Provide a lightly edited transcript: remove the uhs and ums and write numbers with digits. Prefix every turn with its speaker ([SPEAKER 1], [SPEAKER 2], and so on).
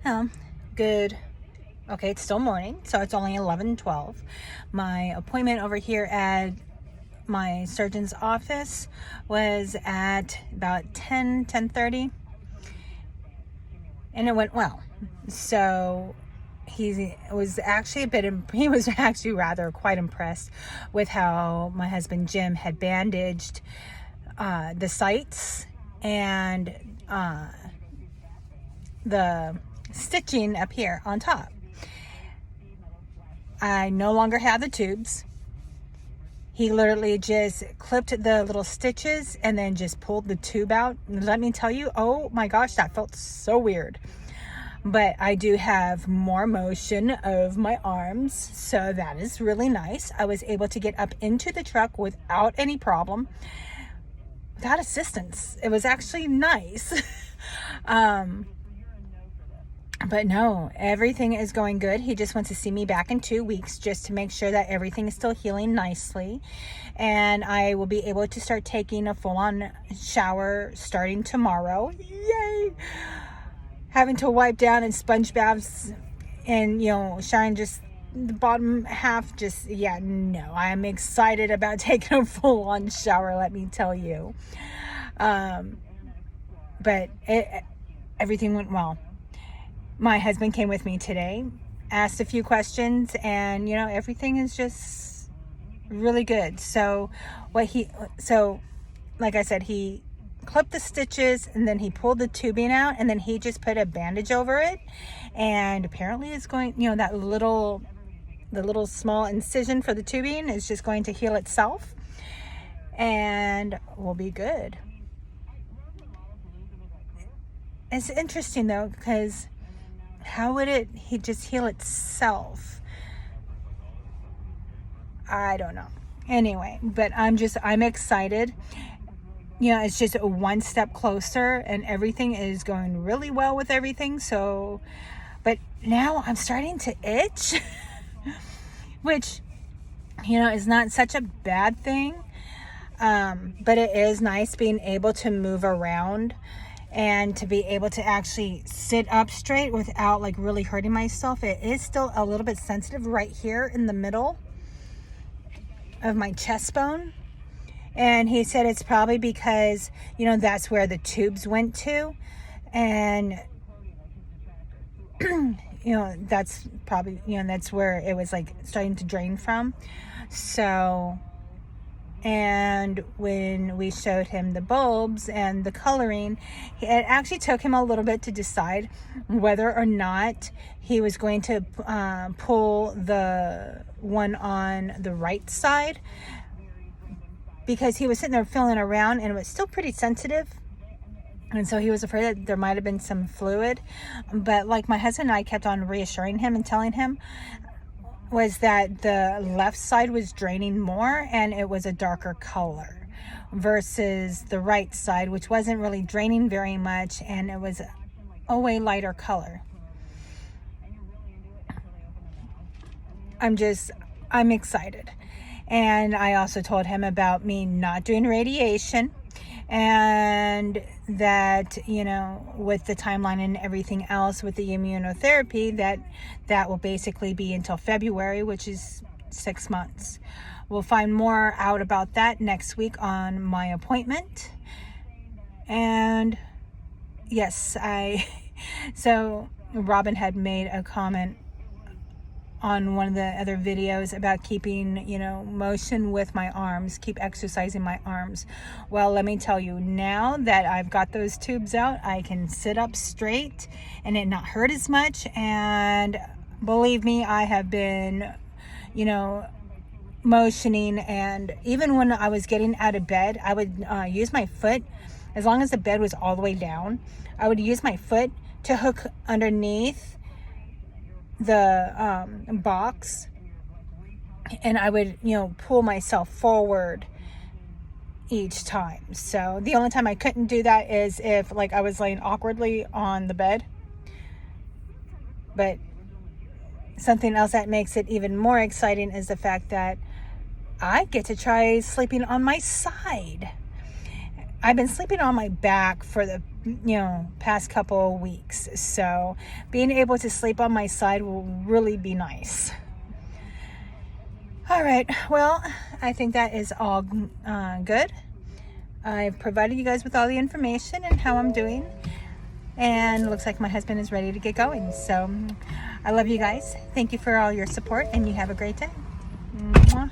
[SPEAKER 1] Um, Good. Okay, it's still morning, so it's only 11:12. My appointment over here at my surgeon's office was at about 10:30, and it went well. So he was actually he was actually rather quite impressed with how my husband Jim had bandaged the sites and the stitching up here on top. I no longer have the tubes. He literally just clipped the little stitches and then just pulled the tube out. Let me tell you, oh my gosh, that felt so weird. But I do have more motion of my arms, so that is really nice. I was able to get up into the truck without any problem, without assistance. It was actually nice. But no, everything is going good. He just wants to see me back in 2 weeks just to make sure that everything is still healing nicely. And I will be able to start taking a full-on shower starting tomorrow. Yay! Having to wipe down and sponge baths and, showering just the bottom half, no. I'm excited about taking a full-on shower, let me tell you. But everything went well. My husband came with me today, asked a few questions, and everything is just really good. So like I said, he clipped the stitches and then he pulled the tubing out and then he just put a bandage over it, and apparently it's going, the little small incision for the tubing is just going to heal itself and we'll be good. It's interesting though, because how would he just heal itself? I don't know. Anyway, but I'm excited. It's just one step closer and everything is going really well with everything. So, but now I'm starting to itch, which, is not such a bad thing. But it is nice being able to move around and to be able to actually sit up straight without really hurting myself. It is still a little bit sensitive right here in the middle of my chest bone. And he said it's probably because, that's where the tubes went to. And, that's probably, that's where it was starting to drain from. So, and when we showed him the bulbs and the coloring, it actually took him a little bit to decide whether or not he was going to pull the one on the right side, because he was sitting there feeling around and it was still pretty sensitive. And so he was afraid that there might have been some fluid. But my husband and I kept on reassuring him and telling him was that the left side was draining more and it was a darker color versus the right side, which wasn't really draining very much and it was a way lighter color. I'm excited. And I also told him about me not doing radiation, and that, with the timeline and everything else with the immunotherapy, that will basically be until February, which is 6 months. We'll find more out about that next week on my appointment. And yes, so Robin had made a comment on one of the other videos about keeping, motion with my arms, keep exercising my arms. Well, let me tell you, now that I've got those tubes out, I can sit up straight and it not hurt as much. And believe me, I have been, motioning, and even when I was getting out of bed, I would use my foot, as long as the bed was all the way down, I would use my foot to hook underneath the box, and I would pull myself forward each time. So the only time I couldn't do that is if I was laying awkwardly on the bed. But something else that makes it even more exciting is the fact that I get to try sleeping on my side. I've been sleeping on my back for the past couple of weeks, so being able to sleep on my side will really be nice. All right, well, I think that is all good. I've provided you guys with all the information and how I'm doing, and it looks like my husband is ready to get going. So I love you guys. Thank you for all your support, and you have a great day. Mwah.